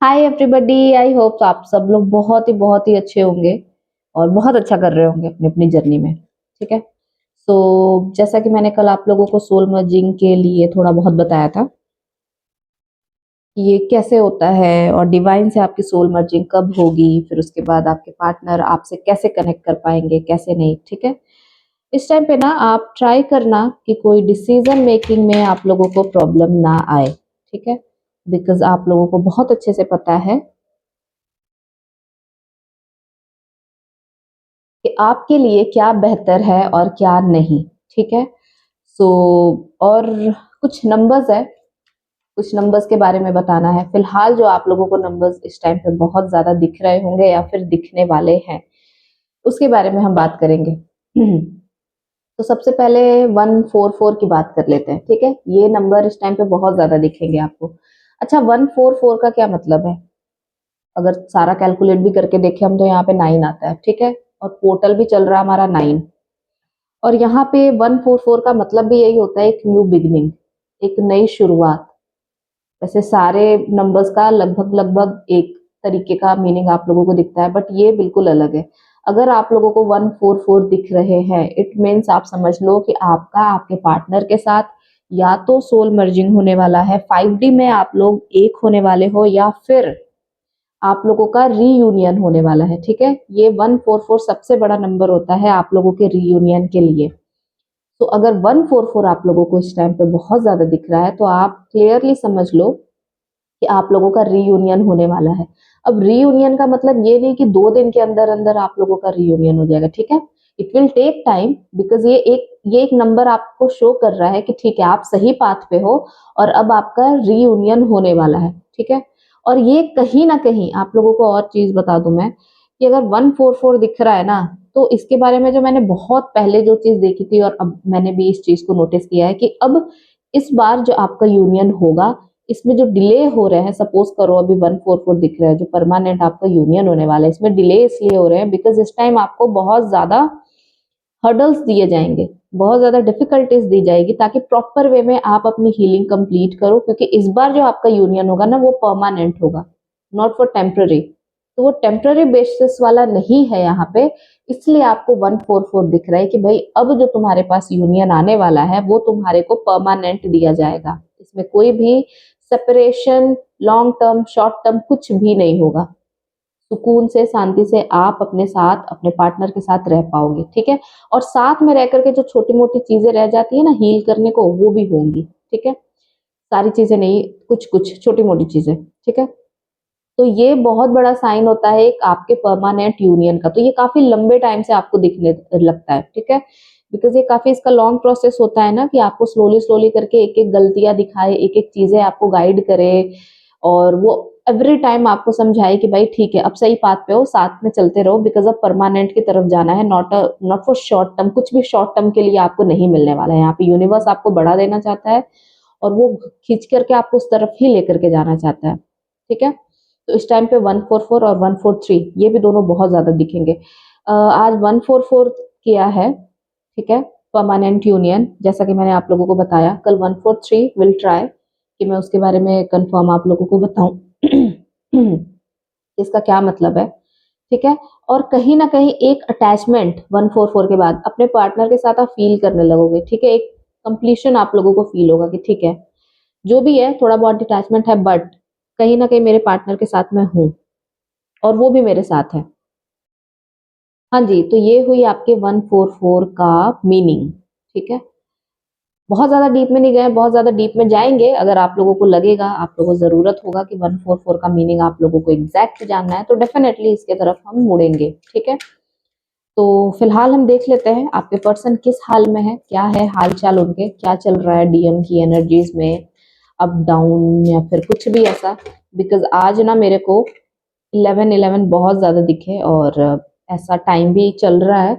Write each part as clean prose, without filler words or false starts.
Hi everybody, I hope आप सब लोग बहुत ही अच्छे होंगे और बहुत अच्छा कर रहे होंगे अपनी अपनी जर्नी में। ठीक है। जैसा कि मैंने कल आप लोगों को सोल मर्जिंग के लिए थोड़ा बहुत बताया था कि ये कैसे होता है और डिवाइन से आपकी सोल मर्जिंग कब होगी, फिर उसके बाद आपके पार्टनर आपसे कैसे कनेक्ट कर पाएंगे, कैसे नहीं। ठीक है। इस टाइम पे ना आप ट्राई करना कि कोई डिसीजन मेकिंग में आप लोगों को प्रॉब्लम ना आए। ठीक है। बिकॉज आप लोगों को बहुत अच्छे से पता है कि आपके लिए क्या बेहतर है और क्या नहीं। ठीक है। सो और कुछ नंबर्स है, कुछ नंबर्स के बारे में बताना है। फिलहाल जो आप लोगों को नंबर्स इस टाइम पे बहुत ज्यादा दिख रहे होंगे या फिर दिखने वाले हैं, उसके बारे में हम बात करेंगे। तो सबसे पहले 144 की बात कर लेते हैं। ठीक है। ये नंबर इस टाइम पे बहुत ज्यादा दिखेंगे आपको। अच्छा, 144 का क्या मतलब है? अगर सारा कैलकुलेट भी करके देखें हम तो यहाँ पे 9 आता है। ठीक है। और पोर्टल भी चल रहा है हमारा 9। और यहाँ पे 144 का मतलब भी यही होता है, एक न्यू बिगिनिंग, एक नई शुरुआत। वैसे सारे नंबर्स का लगभग लगभग एक तरीके का मीनिंग आप लोगों को दिखता है, बट ये बिल्कुल अलग है। अगर आप लोगों को 144 दिख रहे हैं, इट मीन्स आप समझ लो कि आपका आपके पार्टनर के साथ या तो सोल मर्जिंग होने वाला है, 5D में आप लोग एक होने वाले हो, या फिर आप लोगों का रीयूनियन होने वाला है। ठीक है। ये 144 सबसे बड़ा नंबर होता है आप लोगों के रीयूनियन के लिए। तो अगर 144 आप लोगों को इस टाइम पे बहुत ज्यादा दिख रहा है तो आप क्लियरली समझ लो कि आप लोगों का रीयूनियन होने वाला है। अब रीयूनियन का मतलब ये नहीं कि 2 दिन के अंदर अंदर आप लोगों का रीयूनियन हो जाएगा। ठीक है। It will take time, because ये एक नंबर आपको शो कर रहा है कि ठीक है, आप सही पाथ पे हो और अब आपका रीयूनियन होने वाला है। ठीक है। और ये कहीं ना कहीं आप लोगों को और चीज बता दूं मैं, कि अगर 144 दिख रहा है ना, तो इसके बारे में जो मैंने बहुत पहले जो चीज देखी थी और अब मैंने भी इस चीज को नोटिस किया है कि अब इस बार जो आपका यूनियन होगा, इसमें जो डिले हो रहे हैं, सपोज करो अभी 144 दिख रहा है, जो परमानेंट आपका यूनियन होने वाला है, इसमें डिले इसलिए हो रहे हैं बिकॉज इस टाइम आपको बहुत ज्यादा हर्डल्स दिए जाएंगे, बहुत ज्यादा डिफिकल्टीज दी जाएगी, ताकि प्रॉपर वे में आप अपनी हीलिंग कंप्लीट करो। क्योंकि इस बार जो आपका यूनियन होगा ना, वो परमानेंट होगा, नॉट फॉर टेम्पररी। तो वो टेम्पररी बेसिस वाला नहीं है यहाँ पे। इसलिए आपको 144 दिख रहा है कि भाई अब जो तुम्हारे पास यूनियन आने वाला है वो तुम्हारे को परमानेंट दिया जाएगा। इसमें कोई भी separation, long term, short term कुछ भी नहीं होगा। सुकून से, शांति से आप अपने साथ, अपने पार्टनर के साथ रह पाओगे। ठीक है। और साथ में रह करके जो छोटी मोटी चीजें रह जाती है ना हील करने को, वो भी होंगी। ठीक है। सारी चीजें नहीं, कुछ कुछ छोटी मोटी चीजें। ठीक है। तो ये बहुत बड़ा साइन होता है एक आपके परमानेंट यूनियन का। तो ये काफी लंबे टाइम से आपको दिखने लगता है। ठीक है। बिकॉज ये काफी इसका लॉन्ग प्रोसेस होता है ना, कि आपको स्लोली स्लोली करके एक एक गलतियां दिखाए, एक एक चीजें आपको गाइड करे, और वो एवरी टाइम आपको समझाए कि भाई ठीक है, अब सही पाथ पे हो, साथ में चलते रहो, बिकॉज अब परमानेंट की तरफ जाना है, नॉट फॉर शॉर्ट टर्म। कुछ भी शॉर्ट टर्म के लिए आपको नहीं मिलने वाला है। यहाँ पे यूनिवर्स आपको बढ़ा देना चाहता है और वो खींच करके आपको उस तरफ ही लेकर के जाना चाहता है। ठीक है। तो इस टाइम पे 144 और 143 ये भी दोनों बहुत ज्यादा दिखेंगे। आज 144 किया है। ठीक है। परमानेंट यूनियन, जैसा कि मैंने आप लोगों को बताया। कल 143 विल ट्राई कि मैं उसके बारे में कंफर्म आप लोगों को बताऊं इसका क्या मतलब है। ठीक है। और कहीं ना कहीं एक अटैचमेंट 144 के बाद अपने पार्टनर के साथ आप फील करने लगोगे। ठीक है। एक कंप्लीशन आप लोगों को फील होगा कि ठीक है, जो भी है थोड़ा बहुत डिटैचमेंट है, बट कहीं ना कहीं मेरे पार्टनर के साथ मैं हूँ और वो भी मेरे साथ है। हाँ जी, तो ये हुई आपके 144 का मीनिंग। ठीक है। बहुत ज्यादा डीप में नहीं गए, बहुत ज्यादा डीप में जाएंगे अगर आप लोगों को लगेगा, आप लोगों को जरूरत होगा कि 144 का मीनिंग आप लोगों को एग्जैक्ट जानना है, तो डेफिनेटली इसके तरफ हम मुड़ेंगे। ठीक है। तो फिलहाल हम देख लेते हैं आपके पर्सन किस हाल में है, क्या है हाल चाल, उनके क्या चल रहा है डीएम की एनर्जीज में, अप डाउन या फिर कुछ भी ऐसा। बिकॉज आज ना मेरे को 11-11 बहुत ज्यादा दिखे, और ऐसा टाइम भी चल रहा है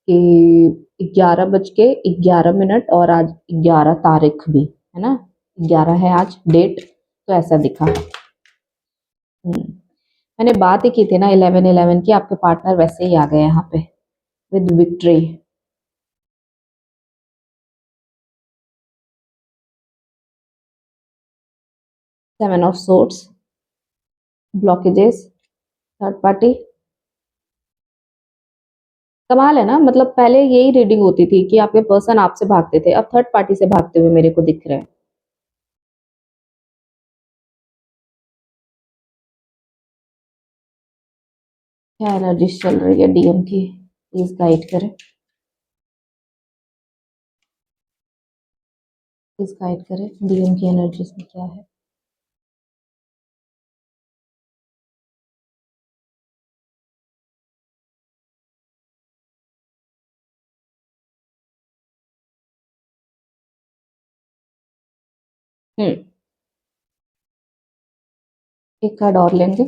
कि 11:11, और आज 11 तारीख भी है ना, 11 है आज डेट। तो ऐसा दिखा। मैंने बात ही की थी ना 11-11 की, आपके पार्टनर वैसे ही आ गए यहाँ पे with victory. 7 of swords, blockages, third party. कमाल है ना, मतलब पहले यही रीडिंग होती थी कि आपके पर्सन आपसे भागते थे, अब थर्ड पार्टी से भागते हुए मेरे को दिख रहे हैं। क्या एनर्जीज चल रही है डीएम की, प्लीज गाइड करें, प्लीज गाइड करें, डीएम की एनर्जीज में क्या है। हम्म। एक कार्ड और लेंगे।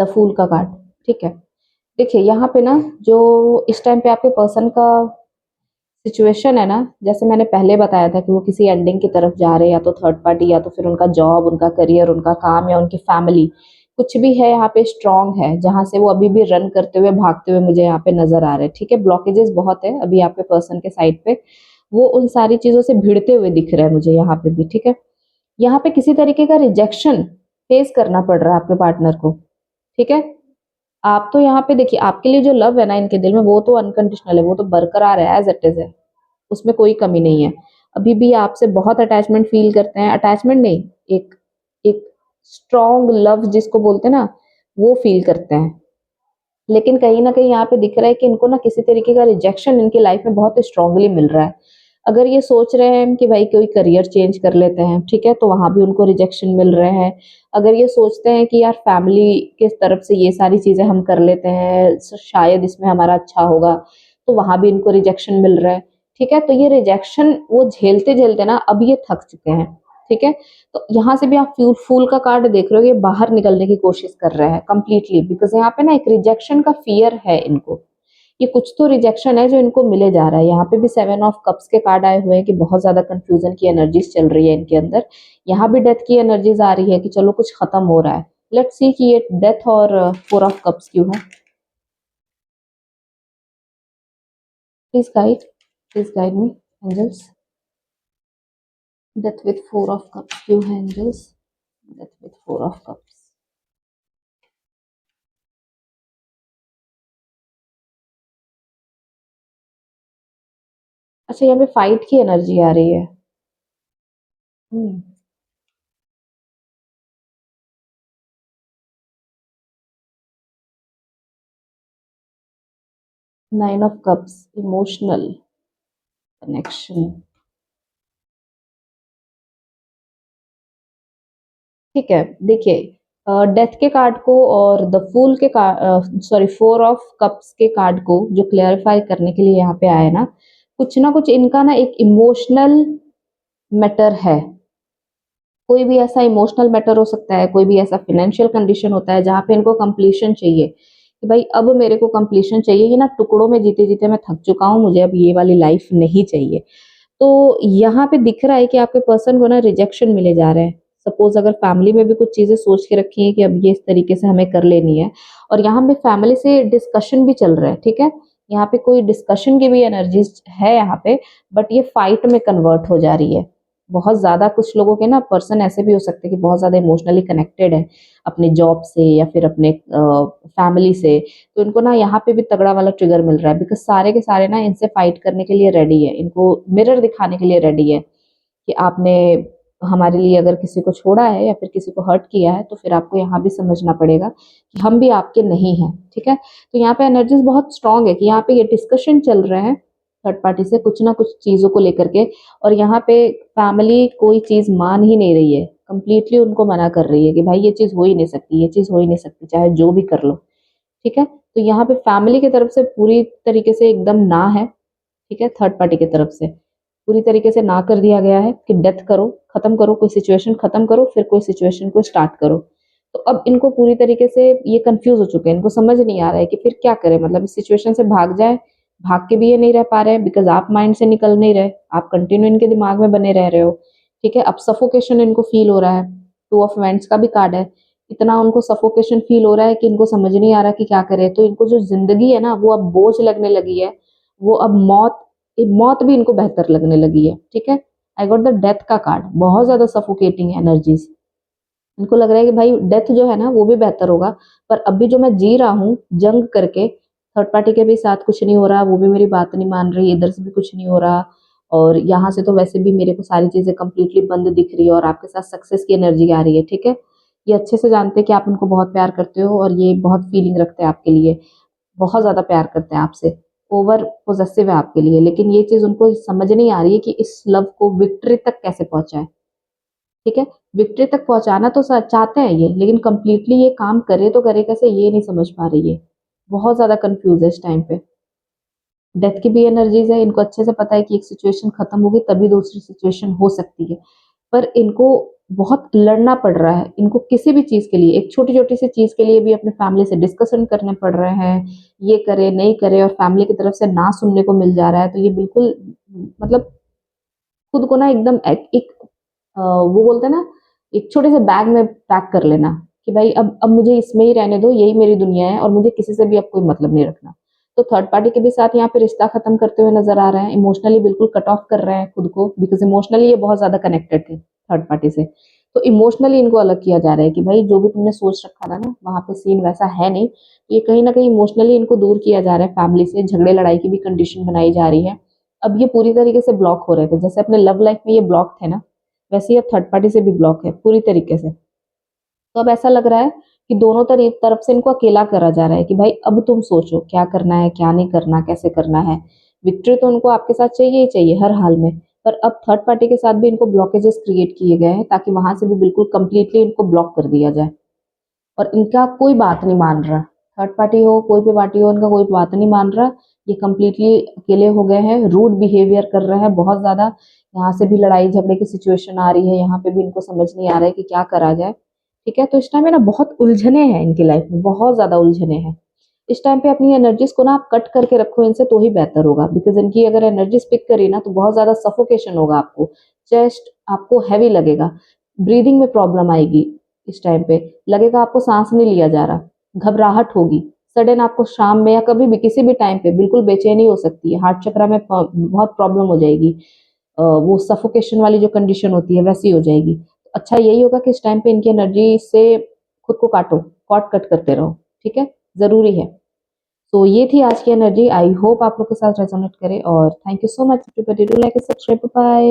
द फूल का कार्ड, ठीक है। देखिए यहाँ पे ना, जो इस टाइम पे आपके पर्सन का सिचुएशन है ना, जैसे मैंने पहले बताया था कि वो किसी एंडिंग की तरफ जा रहे हैं, या तो थर्ड पार्टी, या तो फिर उनका जॉब, उनका करियर, उनका काम, या उनकी फैमिली, कुछ भी है यहाँ पे स्ट्रांग है जहां से वो अभी भी रन करते हुए, भागते हुए मुझे यहाँ पे नजर आ रहे हैं। ठीक है, ब्लॉकेजेस बहुत है अभी आपके पर्सन के साइड पे, वो उन सारी चीजों से भिड़ते हुए दिख रहा है मुझे यहाँ पे भी। ठीक है, यहाँ पे किसी तरीके का रिजेक्शन फेस करना पड़ रहा है आपके पार्टनर को। ठीक है, आप तो यहाँ पे देखिए, आपके लिए जो लव है ना इनके दिल में, वो तो अनकंडीशनल है, वो तो बरकरार है, एज इट इज है, उसमें कोई कमी नहीं है। अभी भी आपसे बहुत अटैचमेंट फील करते हैं, अटैचमेंट नहीं, एक एक स्ट्रॉन्ग लव जिसको बोलते हैं ना, वो फील करते हैं। लेकिन कहीं ना कहीं यहाँ पे दिख रहा है कि इनको ना किसी तरीके का रिजेक्शन इनकी लाइफ में बहुत स्ट्रांगली मिल रहा है। अगर ये सोच रहे हैं कि भाई कोई करियर चेंज कर लेते हैं, ठीक है, तो वहां भी उनको रिजेक्शन मिल रहे हैं। अगर ये सोचते हैं कि यार फैमिली की तरफ से ये सारी चीजें हम कर लेते हैं, शायद इसमें हमारा अच्छा होगा, तो वहां भी इनको रिजेक्शन मिल रहा है। ठीक है, तो ये रिजेक्शन वो झेलते झेलते ना अब ये थक चुके हैं। ठीक है, तो यहाँ से भी आप फूल फूल का कार्ड देख रहे हो, ये बाहर निकलने की कोशिश कर रहे हैं कंप्लीटली, बिकॉज यहाँ पे ना एक रिजेक्शन का फियर है इनको। ये कुछ तो रिजेक्शन है जो इनको मिले जा रहा है। यहाँ पे भी 7 ऑफ कप्स के कार्ड आए हुए हैं कि बहुत ज्यादा कंफ्यूजन की एनर्जीज चल रही है इनके अंदर। यहाँ भी डेथ की एनर्जीज आ रही है कि चलो कुछ खत्म हो रहा है। लेट्स सी कि ये डेथ और 4 ऑफ कप्स क्यों है। Please guide, please guide me angels. Death with 4 of cups क्यों है angels, death with 4 of cups. अच्छा, यहाँ पे फाइट की एनर्जी आ रही है। हम्म। 9 ऑफ कप्स, इमोशनल कनेक्शन। ठीक है, देखिए, डेथ के कार्ड को और द फूल के कार्ड, सॉरी 4 ऑफ कप्स के कार्ड को जो क्लेरिफाई करने के लिए यहाँ पे आए ना कुछ इनका ना एक इमोशनल मैटर है। कोई भी ऐसा इमोशनल मैटर हो सकता है, कोई भी ऐसा फाइनेंशियल कंडीशन होता है जहाँ पे इनको कंप्लीशन चाहिए कि भाई अब मेरे को कंप्लीशन चाहिए, कि ना टुकड़ों में जीते जीते मैं थक चुका हूँ, मुझे अब ये वाली लाइफ नहीं चाहिए। तो यहाँ पे दिख रहा है कि आपके पर्सन को ना रिजेक्शन मिले जा रहे हैं। सपोज अगर फैमिली में भी कुछ चीजें सोच के रखी है कि अब ये इस तरीके से हमें कर लेनी है, और यहाँ पे फैमिली से डिस्कशन भी चल रहा है। ठीक है, यहाँ पे कोई डिस्कशन की भी एनर्जीज है यहाँ पे, बट ये फाइट में कन्वर्ट हो जा रही है। बहुत ज्यादा कुछ लोगों के ना पर्सन ऐसे भी हो सकते हैं कि बहुत ज्यादा इमोशनली कनेक्टेड है अपने जॉब से या फिर अपने फैमिली से। तो इनको ना यहाँ पे भी तगड़ा वाला ट्रिगर मिल रहा है, बिकॉज सारे के सारे ना इनसे फाइट करने के लिए रेडी है, इनको मिरर दिखाने के लिए रेडी है कि आपने हमारे लिए अगर किसी को छोड़ा है या फिर किसी को हर्ट किया है, तो फिर आपको यहाँ भी समझना पड़ेगा कि हम भी आपके नहीं हैं। ठीक है, तो यहाँ पे एनर्जीज बहुत स्ट्रांग है कि यहाँ पे ये डिस्कशन चल रहे हैं थर्ड पार्टी से कुछ ना कुछ चीजों को लेकर के, और यहाँ पे फैमिली कोई चीज मान ही नहीं रही है, कंप्लीटली उनको मना कर रही है कि भाई ये चीज हो ही नहीं सकती, ये चीज हो ही नहीं सकती, चाहे जो भी कर लो। ठीक है, तो यहाँ पे फैमिली की तरफ से पूरी तरीके से एकदम ना है। ठीक है, थर्ड पार्टी की तरफ से पूरी तरीके से ना कर दिया गया है कि डेथ करो, खत्म करो, कोई सिचुएशन खत्म करो, फिर कोई सिचुएशन को स्टार्ट करो। तो अब इनको पूरी तरीके से ये कंफ्यूज हो चुके हैं, इनको समझ नहीं आ रहा है कि फिर क्या करें, मतलब इस सिचुएशन से भाग जाए, भाग के भी ये नहीं रह पा रहे हैं बिकॉज आप माइंड से निकल नहीं रहे, आप कंटिन्यू इनके दिमाग में बने रह रहे हो। ठीक है, अब सफोकेशन इनको फील हो रहा है, 2 ऑफ वेंट्स का भी कार्ड है। इतना उनको सफोकेशन फील हो रहा है कि इनको समझ नहीं आ रहा कि क्या करे, तो इनको जो जिंदगी है ना वो अब बोझ लगने लगी है। वो अब मौत भी इनको बेहतर लगने लगी है। ठीक है, आई गॉट द डेथ का कार्ड, बहुत ज्यादा सफोकेटिंग एनर्जीज। इनको लग रहा है कि भाई डेथ जो है ना वो भी बेहतर होगा, पर अभी जो मैं जी रहा हूँ जंग करके, थर्ड पार्टी के भी साथ कुछ नहीं हो रहा, वो भी मेरी बात नहीं मान रही, इधर से भी कुछ नहीं हो रहा, और यहाँ से तो वैसे भी मेरे को सारी चीजें कंप्लीटली बंद दिख रही है, और आपके साथ सक्सेस की एनर्जी आ रही है। ठीक है, ये अच्छे से जानते हैं कि आप इनको बहुत प्यार करते हो, और ये बहुत फीलिंग रखते हैं आपके लिए, बहुत ज्यादा प्यार करते हैं आपसे, ओवर पोजेसिव है आपके लिए। लेकिन ये चीज उनको समझ नहीं आ रही है कि इस लव को विक्ट्री तक कैसे पहुंचाए। ठीक है, विक्ट्री तक पहुंचाना तो चाहते हैं ये, लेकिन कंप्लीटली ये काम करे तो करे कैसे, ये नहीं समझ पा रही है, बहुत ज्यादा कंफ्यूज है इस टाइम पे। डेथ की भी एनर्जीज है, इनको अच्छे से पता है कि एक सिचुएशन खत्म होगी तभी दूसरी सिचुएशन हो सकती है, पर इनको बहुत लड़ना पड़ रहा है। इनको किसी भी चीज के लिए, एक छोटी छोटी सी चीज के लिए भी अपने फैमिली से डिस्कशन करने पड़ रहे हैं, ये करे नहीं करे, और फैमिली की तरफ से ना सुनने को मिल जा रहा है। तो ये बिल्कुल, मतलब खुद को ना एकदम एक वो बोलते हैं ना, एक छोटे से बैग में पैक कर लेना कि भाई अब मुझे इसमें ही रहने दो, यही मेरी दुनिया है, और मुझे किसी से भी अब कोई मतलब नहीं रखना। तो थर्ड पार्टी के भी साथ यहाँ पे रिश्ता खत्म करते हुए नजर आ रहे हैं, इमोशनली बिल्कुल कट ऑफ कर रहे हैं खुद को, बिकॉज इमोशनली ये बहुत ज्यादा कनेक्टेड थे थर्ड पार्टी से। तो इमोशनली इनको अलग किया जा रहा है कि भाई जो भी तुमने सोच रखा था ना, वहां पे सीन वैसा है नहीं। ये कहीं ना कहीं इमोशनली इनको दूर किया जा रहा है फैमिली से, झगड़े लड़ाई की भी कंडीशन बनाई जा रही है। अब ये पूरी तरीके से ब्लॉक हो रहे थे, जैसे अपने लव लाइफ में ये ब्लॉक थे ना, वैसे ही अब थर्ड पार्टी से भी ब्लॉक है पूरी तरीके से। तो अब ऐसा लग रहा है कि दोनों तरफ से इनको अकेला करा जा रहा है कि भाई अब तुम सोचो क्या करना है, क्या नहीं करना, कैसे करना है। विक्ट्री तो उनको आपके साथ चाहिए ही चाहिए हर हाल में, पर अब थर्ड पार्टी के साथ भी इनको ब्लॉकेजेस क्रिएट किए गए हैं, ताकि वहां से भी बिल्कुल कंप्लीटली इनको ब्लॉक कर दिया जाए। और इनका कोई बात नहीं मान रहा, थर्ड पार्टी हो कोई भी पार्टी हो, इनका कोई बात नहीं मान रहा। ये कंप्लीटली अकेले हो गए हैं, रूड बिहेवियर कर रहे हैं बहुत ज्यादा। यहाँ से भी लड़ाई झगड़े की सिचुएशन आ रही है, यहाँ पे भी इनको समझ नहीं आ रहा है कि क्या करा जाए। ठीक है, तो इस टाइम में ना बहुत उलझने हैं इनकी लाइफ में, बहुत ज्यादा उलझने हैं। इस टाइम पे अपनी एनर्जीज को ना आप कट करके रखो इनसे, तो ही बेहतर होगा, बिकॉज इनकी अगर एनर्जी पिक करी ना तो बहुत ज्यादा सफोकेशन होगा आपको, चेस्ट आपको हैवी लगेगा, ब्रीदिंग में प्रॉब्लम आएगी, इस टाइम पे लगेगा आपको सांस नहीं लिया जा रहा, घबराहट होगी, सडन आपको शाम में या कभी भी किसी भी टाइम पे बिल्कुल बेचैनी हो सकती है, हार्ट चक्र में बहुत प्रॉब्लम हो जाएगी, वो सफोकेशन वाली जो कंडीशन होती है वैसी हो जाएगी। अच्छा यही होगा कि इस टाइम पे इनकी एनर्जी से खुद को काटो, कॉट कट करते रहो। ठीक है, जरूरी है। तो ये थी आज की एनर्जी, आई होप आप लोग के साथ रेजोनेट करे, और thank you so much everybody, do like subscribe, bye.